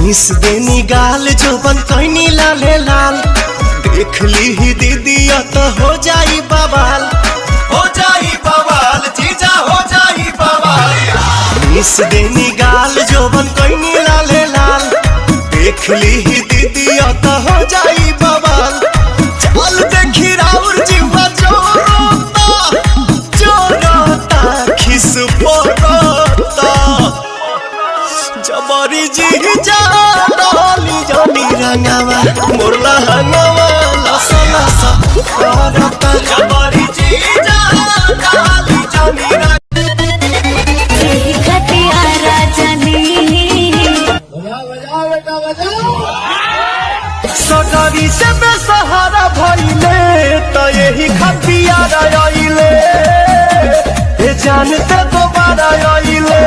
Miss देनी गाल जो बन कैनी लाले लाल, देख ली ही दीदी तो हो जाई बवाल, हो जाई बवाल जीजा हो जाई बवाल। मिस देनी गाल जो बन कैनी लाले लाल, देख ली ही दीदी तो हो जाई बवाल। चल देखी राउर जीवा जोरता खिस पोरता, जबरी जीजा डाली जानी रंगावा मोरला हंगावा लसा लसा करता, जबरी जीजा डाली जानी रंगावा। सगरी से बेसहारा भइले त यही खतियारा आइले, जानते दोबारा आइले।